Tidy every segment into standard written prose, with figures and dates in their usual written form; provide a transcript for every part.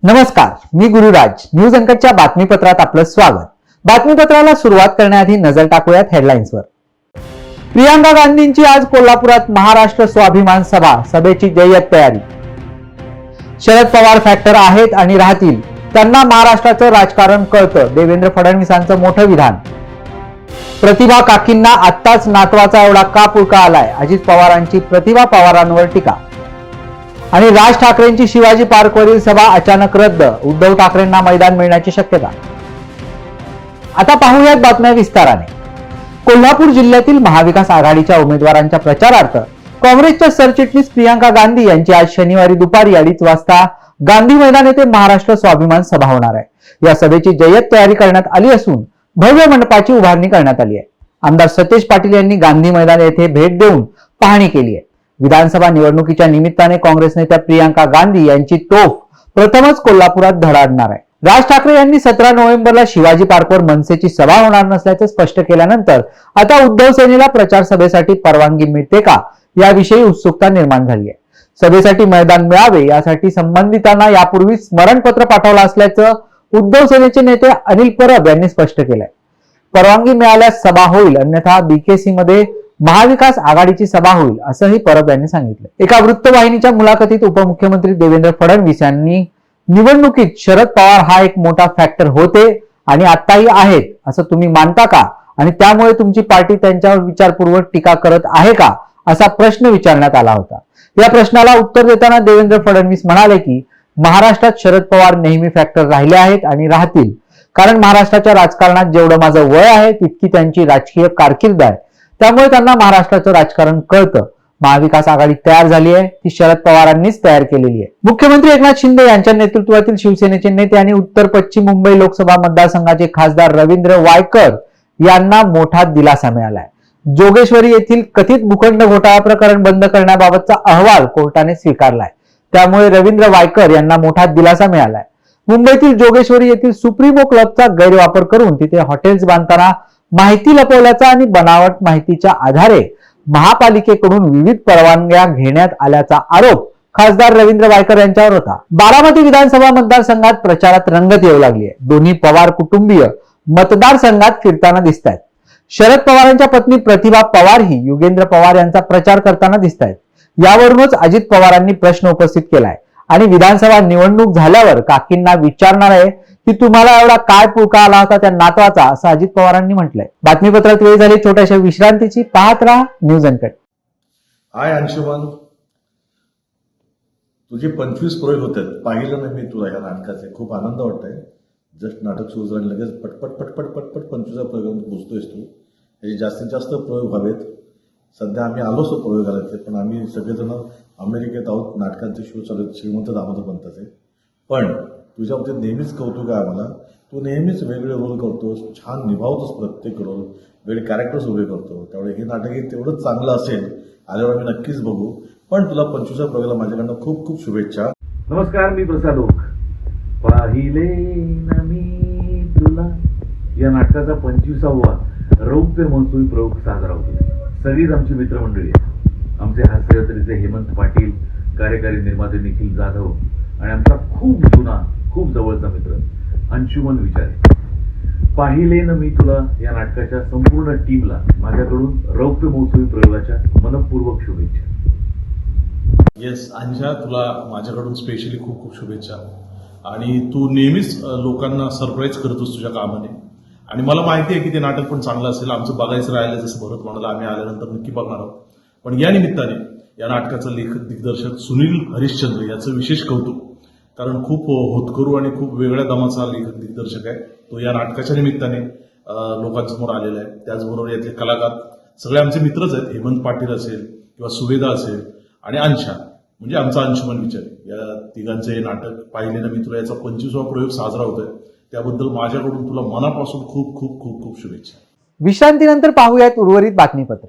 नमस्कार, मी गुरुराज. न्यूज अंकटच्या बातमीपत्रात आपलं स्वागत. बातमीपत्राला सुरुवात करण्याआधी नजर टाकूयात हेडलाईन्सवर. प्रियांका गांधींची आज कोल्हापुरात महाराष्ट्र स्वाभिमान सभेची जय्यत तयारी. शरद पवार फॅक्टर आहेत आणि राहतील, त्यांना महाराष्ट्राचं राजकारण कळतं, देवेंद्र फडणवीसांचं मोठं विधान. प्रतिभा काकींना आत्ताच नातवाचा एवढा का पुळका आलाय, अजित पवारांची प्रतिभा पवारांवर टीका. आणि राज ठाकरेंची शिवाजी पार्कवरील सभा अचानक रद्द, उद्धव ठाकरेंना मैदान मिळण्याची शक्यता. आता पाहूयात बातम्या विस्ताराने. कोल्हापूर जिल्ह्यातील महाविकास आघाडीच्या उमेदवारांच्या प्रचारार्थ काँग्रेसच्या सरचिटणीस प्रियांका गांधी यांची आज शनिवारी दुपारी 2:30 वाजता गांधी मैदान येथे महाराष्ट्र स्वाभिमान सभा होणार आहे. या सभेची जय्यत तयारी करण्यात आली असून भव्य मंडपाची उभारणी करण्यात आली आहे. आमदार सतेज पाटील यांनी गांधी मैदान येथे भेट देऊन पाहणी केली आहे. विधानसभा निवडणुकीच्या निमित्ताने काँग्रेस नेत्या प्रियांका गांधी यांची तोफ प्रथमच कोल्हापुरात धडाडणार आहे. राज ठाकरे यांनी 17 नोव्हेंबरला शिवाजी पार्कवर मनसेची सभा होणार नसल्याचे स्पष्ट केल्यानंतर आता उद्धव सेनेला प्रचार सभेसाठी परवानगी मिळते का याविषयी उत्सुकता निर्माण झाली आहे. सभेसाठी मैदान मिळावे यासाठी संबंधितांना यापूर्वी स्मरणपत्र पाठवलं असल्याचं उद्धव सेनेचे नेते अनिल परब यांनी स्पष्ट केलंय. परवानगी मिळाल्यास सभा होईल, अन्यथा बीकेसी मध्ये महाविकास आघाडीची सभा होईल, असंही परब यांनी सांगितलं. एका वृत्तवाहिनीच्या मुलाखतीत उपमुख्यमंत्री देवेंद्र फडणवीस यांनी निवडणुकीत शरद पवार हा एक मोठा फॅक्टर होते आणि आताही आहेत असं तुम्ही मानता का, आणि त्यामुळे तुमची पार्टी त्यांच्यावर विचारपूर्वक टीका करत आहे का, असा प्रश्न विचारण्यात आला होता. या प्रश्नाला उत्तर देताना देवेंद्र फडणवीस म्हणाले की महाराष्ट्रात शरद पवार नेहमी फॅक्टर राहिले आहेत आणि राहतील, कारण महाराष्ट्राच्या राजकारणात जेवढं माझं वय आहे तितकी त्यांची राजकीय कारकीर्द आहे, त्यामुळे त्यांना महाराष्ट्राचं राजकारण कळतं. महाविकास आघाडी तयार झाली आहे, ती शरद पवारांनीच तयार केलेली आहे. मुख्यमंत्री एकनाथ शिंदे यांच्या नेतृत्वातील शिवसेनेचे नेते आणि उत्तर पश्चिम मुंबई लोकसभा मतदारसंघाचे खासदार रवींद्र वायकर यांना मोठा दिलासा मिळालाय. जोगेश्वरी येथील कथित भूखंड घोटाळा प्रकरण बंद करण्याबाबतचा अहवाल कोर्टाने स्वीकारलाय, त्यामुळे रवींद्र वायकर यांना मोठा दिलासा मिळालाय. मुंबईतील जोगेश्वरी येथील सुप्रीमो क्लबचा गैरवापर करून तिथे हॉटेल्स बांधताना माहिती लपवल्याचा आणि बनावट माहितीच्या आधारे महापालिकेकडून विविध परवानग्या घेण्यात आल्याचा आरोप खासदार रवींद्र वायकर यांच्यावर होता. बारामती विधानसभा मतदारसंघात प्रचारात रंगत येऊ लागली आहे. दोन्ही पवार कुटुंबीय मतदारसंघात फिरताना दिसत आहेत. शरद पवारांच्या पत्नी प्रतिभा पवारही युगेंद्र पवार यांचा प्रचार करताना दिसत आहेत. यावरूनच अजित पवारांनी प्रश्न उपस्थित केलाय आणि विधानसभा निवडणूक झाल्यावर काकींना विचारणार आहे की तुम्हाला एवढा काय पुळका आला होता त्या नातवाचा, असं अजित पवारांनी म्हटलंय. बातमीपत्रात वेळ झाली छोट्याशा विश्रांतीची. पाहत राहा न्यूज अंकट. हाय अंशुमन, तुझे 25 प्रयोग होते, पाहिलं ना मी तुला या नाटकाचे. खूप आनंद वाटतोय. जस्ट नाटक सुरू झालं लगेच पटपट पटपट पटपट 25 प्रयोग पोचतोयस तू. हे जास्तीत जास्त प्रयोग व्हावेत. सध्या आम्ही आलोच प्रयोगाला ते, पण आम्ही सगळेजण अमेरिकेत आहोत. नाटकांचे शो चालू आहेत, श्रीमंत दामोदर पंताचे. पण तुझ्या बाबतीत नेहमीच कौतुक आहे आम्हाला. तू नेहमीच वेगळे रोल करतोस, छान निभावतोस प्रत्येक रोल, वेगळे कॅरेक्टर्स उभे करतो. त्यामुळे हे नाटकही तेवढंच चांगलं असेल. आल्यावर आम्ही नक्कीच बघू. पण तुला 25व्या प्रयोगाला माझ्याकडनं खूप खूप शुभेच्छा. नमस्कार, मी प्रसाद ओक. पाहिले ना मी तुला या नाटकाचा 25वा रौप्य महोत्सवी प्रयोग साजरा होतो. सगळीच आमची मित्रमंडळी आहेत. आमचे हास्यजत्रेचे हेमंत पाटील, कार्यकारी निर्माते निखिल जाधव आणि आमचा खूप जुना खूप जवळचा मित्र अंशुमन विचारे. पाहिले ना मी तुला या नाटकाच्या संपूर्ण टीमला माझ्याकडून रौप्य महोत्सवी प्रयोगाच्या मनपूर्वक शुभेच्छा. येस अंशा, तुला माझ्याकडून स्पेशली खूप खूप शुभेच्छा. आणि तू नेहमीच लोकांना सरप्राईज करतोस तुझ्या कामाने. आणि मला माहिती आहे की ते नाटक पण चांगलं असेल. आमचं बघायचं राहिलं, जसं भरत म्हणाला, आम्ही आल्यानंतर नक्की बघणार आहोत. पण या निमित्ताने या नाटकाचा लेखक दिग्दर्शक सुनील हरिश्चंद्र याचं विशेष कौतुक, कारण खूप होतकरू आणि खूप वेगळ्या दमाचा लेखक दिग्दर्शक आहे. तो या नाटकाच्या निमित्ताने लोकांसमोर आलेला आहे. त्याचबरोबर यातले कलाकार सगळे आमचे मित्रच आहेत. हेमंत पाटील असेल किंवा सुवेदा असेल आणि अंशा म्हणजे आमचा अंशुमन विचारे, या तिघांचं हे नाटक पाहिले ना मी तुला याचा 25वा प्रयोग साजरा होतोय. त्याबद्दल माझ्याकडून तुला मनापासून खूप खूप खूप खूप शुभेच्छा. विश्रांतीनंतर पाहूयात उर्वरित बातमीपत्र.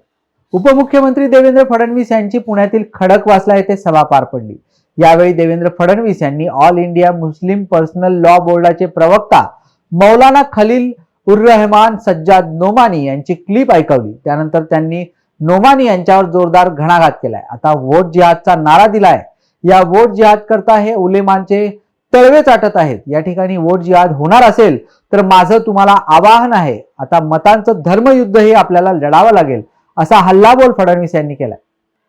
उपमुख्यमंत्री देवेंद्र फडणवीस यांची पुण्यातील खडकवासला येथे सभा पार पडली. यावेळी देवेंद्र फडणवीस यांनी all India Muslim personal law बोर्डाचे प्रवक्ता मौलाना खलील उर रहमान सज्जाद नोमानी यांची क्लिप ऐकवली. त्यानंतर त्यांनी नोमानी यांच्यावर जोरदार घणाघात केलाय. आता वोट जिहादचा नारा दिलाय. या वोट जिहाद करता हे उलेमांचे तळवे चाटत आहेत. या ठिकाणी वोट जिहाद होणार असेल तर माझं तुम्हाला आवाहन आहे, आता मतांचं धर्मयुद्धही आपल्याला लढावं लागेल, असा हल्लाबोल फडणवीस यांनी केलाय.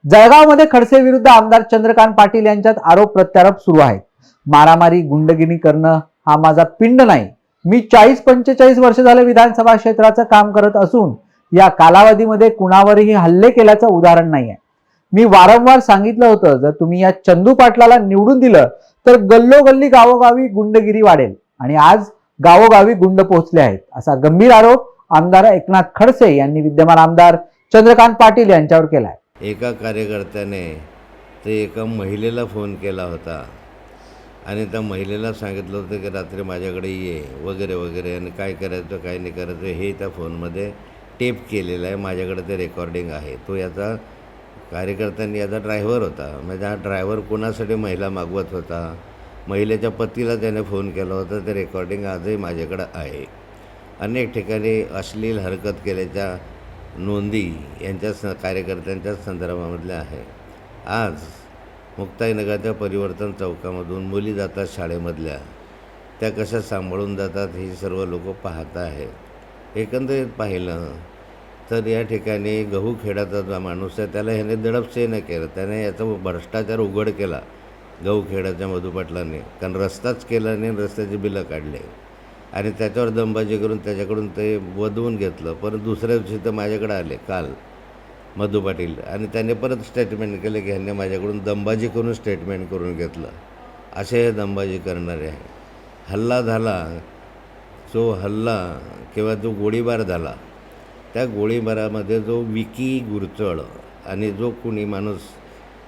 जळगावमध्ये खडसे विरुद्ध आमदार चंद्रकांत पाटील यांच्यात आरोप प्रत्यारोप सुरू आहेत. मारामारी गुंडगिरी करणं हा माझा पिंड नाही. मी 40-45 वर्ष झाले विधानसभा क्षेत्राचं काम करत असून या कालावधीमध्ये कुणावरही हल्ले केल्याचं उदाहरण नाहीये. मी वारंवार सांगितलं होतं, जर तुम्ही या चंदू पाटलाला निवडून दिलं तर गल्लोगल्ली गावोगावी गुंडगिरी वाढेल आणि आज गावोगावी गुंड पोहोचले आहेत, असा गंभीर आरोप आमदार एकनाथ खडसे यांनी विद्यमान आमदार चंद्रकांत पाटील यांच्यावर केलाय. एका कार्यकर्त्याने ते एका महिलेला फोन केला होता आणि त्या महिलेला सांगितलं होतं की रात्री माझ्याकडे ये वगैरे वगैरे, आणि काय करायचं काय नाही करायचं हे त्या फोनमध्ये टेप केलेलं आहे. माझ्याकडे ते रेकॉर्डिंग आहे. तो याचा कार्यकर्त्यांनी याचा ड्रायव्हर होता. म्हणजे हा ड्रायव्हर कोणासाठी महिला मागवत होता, महिलेच्या पतीला त्याने फोन केला होता. ते रेकॉर्डिंग आजही माझ्याकडं आहे. अनेक ठिकाणी अश्लील हरकत केल्याच्या नोंदी यांच्या कार्यकर्त्यांच्या संदर्भामधल्या आहे. आज मुक्ताईनगरच्या परिवर्तन चौकामधून मुली जातात शाळेमधल्या, त्या कशा सांभाळून जातात ही सर्व लोक पाहत आहेत. एकंदरीत पाहिलं तर या ठिकाणी गहू खेडाचा जो माणूस आहे त्याला ह्याने दडपशे नाही केलं, त्याने याचा भ्रष्टाचार उघड केला गहू खेडाच्या मधू पाटलांनी, कारण रस्ताच केला नाही, रस्त्याची बिलं काढले आणि त्याच्यावर दमबाजी करून त्याच्याकडून ते वधवून घेतलं. परत दुसऱ्या दिवशी तर माझ्याकडे आले काल मधू पाटील आणि त्याने परत स्टेटमेंट केलं की ह्यांनी माझ्याकडून दमबाजी करून स्टेटमेंट करून घेतलं. असे हे दमबाजी करणारे आहे. हल्ला झाला, जो हल्ला किंवा जो गोळीबार झाला, त्या गोळीबारामध्ये जो विकी गुरचळ आणि जो कुणी माणूस,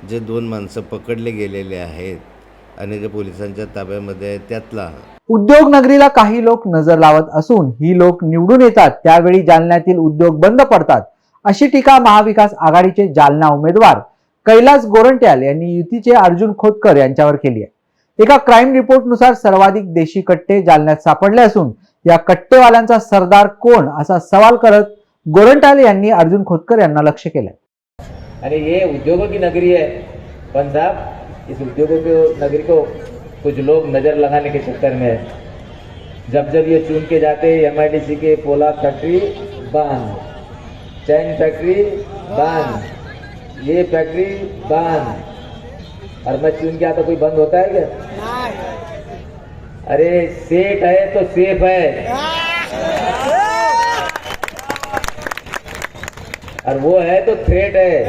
जे 2 माणसं पकडले गेलेले आहेत आणि जे पोलिसांच्या ताब्यामध्ये आहे त्यातला उद्योग नगरीला काही लोक नजर लावत असून ही लोक निवडून येतात त्यावेळी जालन्यातील उद्योग बंद पडतात, अशी टीका महाविकास आघाडीचे जालना उमेदवार कैलास गोरंट्याल यांनी युतीचे अर्जुन खोतकर यांच्यावर केली आहे. एका क्राईम रिपोर्टनुसार सर्वाधिक देशी कट्टे जालन्यात सापडले असून या कट्टेवाल्यांचा सरदार कोण, असा सवाल करत गोरंट्याल यांनी अर्जुन खोतकर यांना लक्ष्य केलंय. अरे ये उद्योगों की नगरी है पंजाब, इस उद्योगों की नगरी को कुछ लोग नज़र लगाने के चक्कर में जब जब ये चुन के जाते MIDC के पोलाद फैक्ट्री बंद, चैन फैक्ट्री बंद, ये फैक्ट्री बंद, और मैं चुन के आता कोई बंद होता है क्या? अरे सेठ है तो सेफ है, और वो है तो थ्रेट है.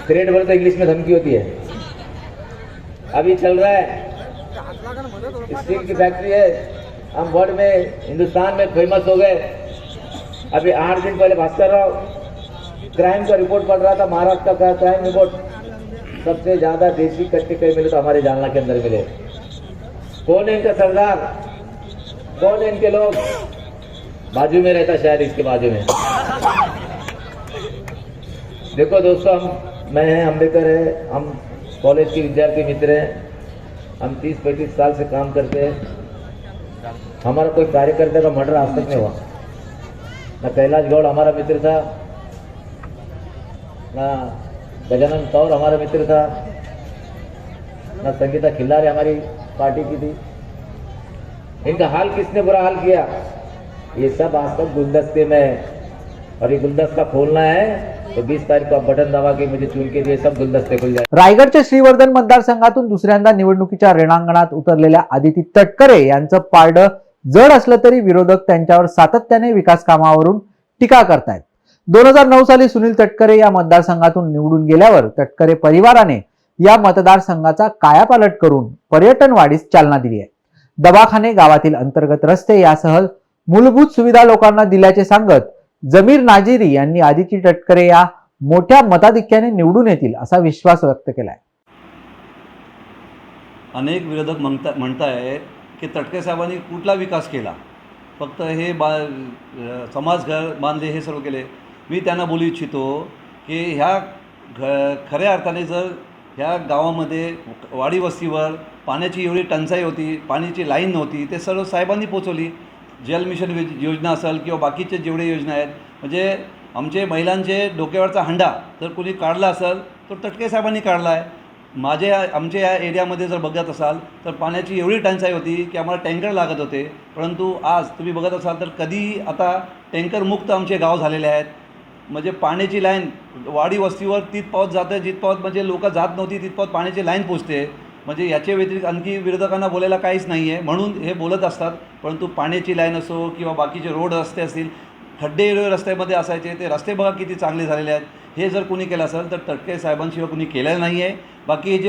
थ्रेट बोले तो इंग्लिश में धमकी होती है. अभी चल रहा है स्टील की फैक्ट्री है, हम वर्ल्ड में हिंदुस्तान में फेमस हो गए. अभी 8 दिन पहले भास्कर राव क्राइम का रिपोर्ट पढ़ रहा था, महाराष्ट्र का क्राइम रिपोर्ट. सबसे ज्यादा देशी कट्टे कहीं मिले तो हमारे जालना के अंदर मिले. कौन है इनका सरदार, कौन है इनके लोग? बाजू में रहता शायद, इसके बाजू में. देखो दोस्तों, मैं हैं, अम्बेडकर है, हम कॉलेज के विद्यार्थी मित्र हैं, हम 30-35 साल से काम करते हैं. हमारा कोई कार्यकर्ता का मर्डर आज तक नहीं हुआ. ना कैलाश गौड़ हमारा मित्र था, ना गजानन कौर हमारा मित्र था, ना संगीता खिल्लारे हमारी पार्टी की थी. इनका हाल किसने बुरा हाल किया? ये सब आज तक गुलदस्ते में है, और ये गुलदस्ता खोलना है तो 20 तारीख को आप बटन दबा के मुझे चुन के दिए, सब गुलदस्ते खुल जाए. रायगडच्या श्रीवर्धन मतदारसंघातून दुसऱ्यांदा निवडणुकीच्या रिंगणात उतरलेल्या आदिती तटकरे यांचं पारडं जड असलं तरी विरोधक त्यांच्यावर सातत्याने विकास कामावरून टीका करतायत. 2009 साली सुनील तटकरे या मतदारसंघातून निवडून गेल्यावर तटकरे परिवाराने या मतदारसंघाचा कायापालट करून पर्यटन वाढीस चालना दिली आहे. दवाखाने, गावातील अंतर्गत रस्ते यासह मूलभूत सुविधा लोकांना दिल्याचे सांगत जमीर नाजिरी यांनी आदिती तटकरे या मोठ्या मताधिक्याने निवडून येतील असा विश्वास व्यक्त केलाय. अनेक विरोधक म्हणतायत की तटकरे साहेबांनी कुठला विकास केला, फक्त हे समाजघर बांधले, हे सर्व केले. मी त्यांना बोलू इच्छितो की ह्या खऱ्या अर्थाने जर ह्या गावामध्ये वाडी वस्तीवर पाण्याची एवढी टंचाई होती, पाण्याची लाईन नव्हती, ते सर्व साहेबांनी पोचवली. जल मिशन योजना असेल किंवा बाकीचे जेवढे योजना आहेत, म्हणजे आमचे महिलांचे डोक्यावरचा हंडा जर कोणी काढला असेल तर तटकरे साहेबांनी काढला आहे. आमच्या या एरियामध्ये जर बघत असाल तर पाण्याची एवढी टंचाई होती की आम्हाला टँकर लागत होते, परंतु आज तुम्ही बघत असाल तर कधी आता टँकरमुक्त आमचे गाव झालेले आहेत. म्हणजे पाण्याची लाईन वाडी वस्तीवर तिथपावत जातं, जिथपावत म्हणजे लोक जात नव्हती तिथपावत पाण्याची लाईन पोचते. म्हणजे याच्या व्यतिरिक्त आणखी विरोधकांना बोलायला काहीच नाही आहे, म्हणून हे बोलत असतात. परंतु पाण्याची लाईन असो किंवा बाकीचे रोड रस्ते असतील, खड्डे रस्त्यामध्ये असायचे, ते रस्ते बघा किती चांगले झालेले आहेत. हे जर कोणी केलं असेल तर तटकरे साहेबांशिवाय कोणी केलेलं नाही आहे.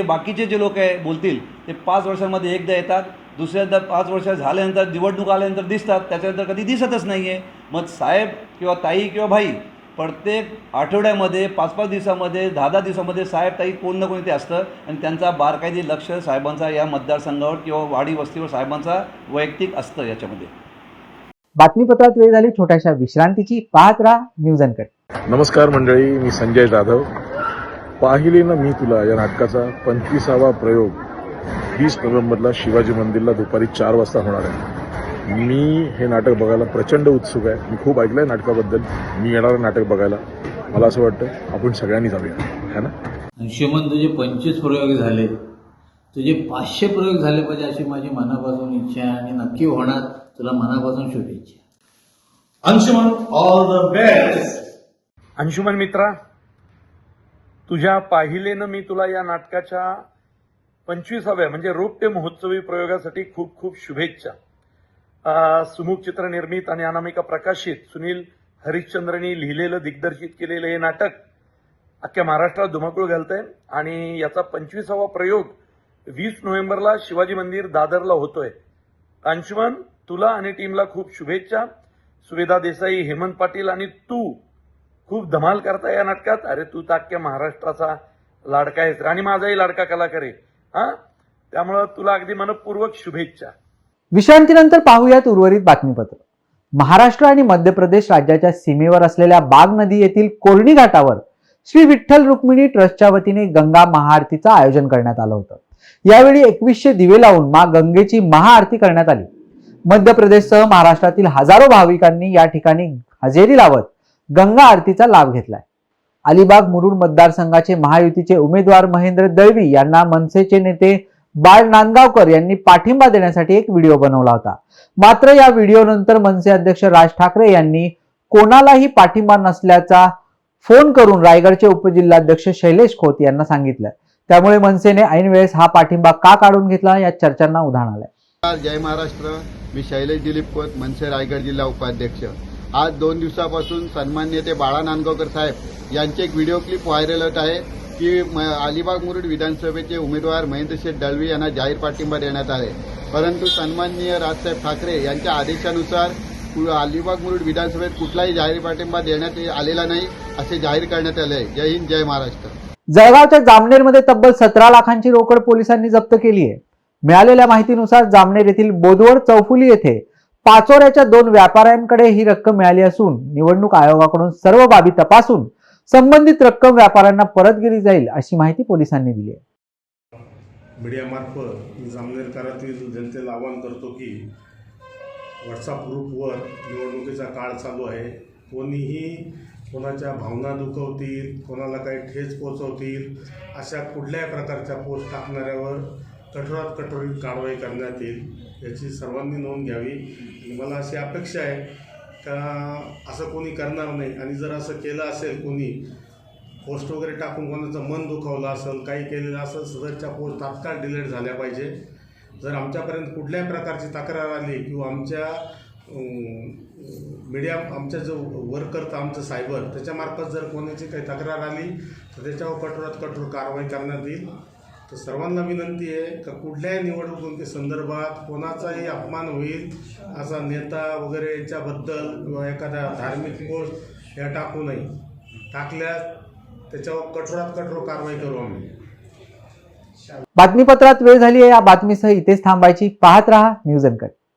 बाकीचे जे लोक आहे बोलतील ते 5 वर्षांमध्ये एकदा येतात, दुसऱ्यांदा 5 वर्ष झाल्यानंतर निवडणूक आल्यानंतर दिसतात, त्याच्यानंतर कधी दिसतच नाही आहे. मग साहेब किंवा ताई किंवा भाई प्रत्येक आठवड्यामध्ये 5-5 दिवसामध्ये 10-10 दिवसामध्ये साहेब ताई कोण ना कोणी ते असतं आणि त्यांचा बारकाईने लक्ष साहेबांचा या मतदारसंघावर किंवा वाडी वस्तीवर साहेबांचा वैयक्तिक असतं याच्यामध्ये. बातमीपत्रात वेळ झाली छोट्याशा विश्रांतीची. पाहत राहा न्यूज अनकट. नमस्कार मंडळी, मी संजय जाधव. पाहिले ना मी तुला या नाटकाचा 25वा प्रयोग 20 नोव्हेंबरला शिवाजी मंदिरला दुपारी 4 वाजता होणार आहे. मी हे नाटक बघायला प्रचंड उत्सुक आहे. मी खूप ऐकलं आहे नाटकाबद्दल. मी येणारं नाटक बघायला. मला असं वाटतं आपण सगळ्यांनी जाऊया, है ना. अंशुमन, तुझे 25 प्रयोग झाले, तुझे 500 प्रयोग झाले पाहिजे अशी माझी मनापासून इच्छा आहे आणि नक्की होणार. तुला मनापासून शुभेच्छा. Anshuman, all the best. Anshuman मित्रा, तुझ्या पाहिलेनं मी तुला या नाटकाच्या 25व्या म्हणजे रौप्य महोत्सवी प्रयोगासाठी खूप खूप शुभेच्छा. सुमुख चित्रनिर्मित आणि अनामिका प्रकाशित सुनील हरिश्चंद्रनी लिहिलेलं दिग्दर्शित केलेलं हे नाटक अख्ख्या महाराष्ट्रात धुमाकूळ घालतंय आणि याचा 25वा प्रयोग 20 नोव्हेंबरला शिवाजी मंदिर दादरला होतोय. अंशुमन, तुला आणि टीमला खूप शुभेच्छा. सुवेदा देसाई, हेमंत पाटील आणि तू खूप धमाल करता या नाटकात. अरे तू तर अख्ख्या महाराष्ट्राचा लाडका आहेस आणि माझाही लाडका कलाकार आहे. त्यामुळं तुला अगदी मनपूर्वक शुभेच्छा. विश्रांतीनंतर पाहूयात उर्वरित बातमीपत्र. महाराष्ट्र आणि मध्य प्रदेश राज्याच्या सीमेवर असलेल्या बाग नदी येथील कोरणी घाटावर श्री विठ्ठल रुक्मिणी ट्रस्टच्या वतीने गंगा महाआरतीचं आयोजन करण्यात आलं होतं. यावेळी 2100 दिवे लावून मां गंगेची महाआरती करण्यात आली. मध्य प्रदेशसह महाराष्ट्रातील हजारो भाविकांनी या ठिकाणी हजेरी लावत गंगा आरतीचा लाभ घेतलाय. अलिबाग मुरुड मतदारसंघाचे महायुतीचे उमेदवार महेंद्र दळवी यांना मनसेचे नेते बाळ नांदगावकर यांनी पाठिंबा देण्यासाठी एक व्हिडिओ बनवला होता. मात्र या व्हिडिओनंतर मनसे अध्यक्ष राज ठाकरे यांनी कोणालाही पाठिंबा नसल्याचा फोन करून रायगडचे उपजिल्हाध्यक्ष शैलेश खोत यांना सांगितलं. त्यामुळे मनसेने ऐन वेळेस हा पाठिंबा का काढून घेतला या चर्चांना उधाण आलंय. जय महाराष्ट्र. मी शैलेश दिलीप खोत, मनसे रायगड जिल्हा उपाध्यक्ष. आज 2 दिवसापासून सन्माननीय ते बाळा नांदगावकर साहेब यांचे एक व्हिडिओ क्लिप व्हायरल होत आहे की अलिबाग मुरुड विधानसभेचे उमेदवार महेंद्र शेठ दळवी यांना जाहीर पाठिंबा देण्यात आले. परंतु सन्माननीय राजसाहेब ठाकरे यांच्या आदेशानुसार अलिबाग मुरुड विधानसभेत कुठलाही जाहीर पाठिंबा देण्यात आलेला नाही असे जाहीर करण्यात आले आहे. जय हिंद, जय महाराष्ट्र. जळगावच्या जामनेरमध्ये तब्बल 17 लाखांची रोकड पोलिसांनी जप्त केली आहे. मिळालेल्या माहितीनुसार जामनेर येथील बोदवड चौफुली येथे पाचोऱ्याच्या 2 व्यापाऱ्यांकडे ही रक्कम मिळाली असून निवडणूक आयोगाकडून सर्व बाबी तपासून संबंधित रक्कम व्यापाऱ्यांना परत केली जाईल अशी माहिती पोलिसांनी दिली आहे. मीडियामार्फत मी जामनेरकरातील जनतेला आवाहन करतो की व्हॉट्सअप ग्रुपवर निवडणुकीचा काळ चालू आहे. कोणीही कोणाच्या भावना दुखवतील, कोणाला काही ठेच पोचवतील अशा कुठल्याही प्रकारच्या पोस्ट टाकणाऱ्यावर कठोरात कठोर कारवाई करण्यात येईल याची सर्वांनी नोंद घ्यावी. आणि मला अशी अपेक्षा आहे का असं कोणी करणार नाही. आणि जर असं केलं असेल, कोणी पोस्ट वगैरे टाकून कोणाचं मन दुखावलं असेल, काही केलेलं असेल, सदरच्या पोस्ट तात्काळ डिलीट झाल्या पाहिजे. जर आमच्यापर्यंत कुठल्याही प्रकारची तक्रार आली किंवा आमच्या मीडिया आमच्या जो वर्क करतं आमचं सायबर त्याच्यामार्फत जर कोणाची काही तक्रार आली तर त्याच्यावर कठोरात कठोर कारवाई करण्यात येईल. तर सर्वांना विनंती आहे का कुठल्याही निवडणुकी संदर्भात कोणाचाही अपमान होईल असा नेता वगैरे यांच्याबद्दल किंवा एखाद्या धार्मिक पोस्ट या टाकू नये. टाकल्यास त्याच्यावर कठोरात कठोर कारवाई करू आम्ही. बातमीपत्रात वेळ झाली आहे. या बातमीसह इथेच थांबायची. पाहत रहा न्यूज अनकट.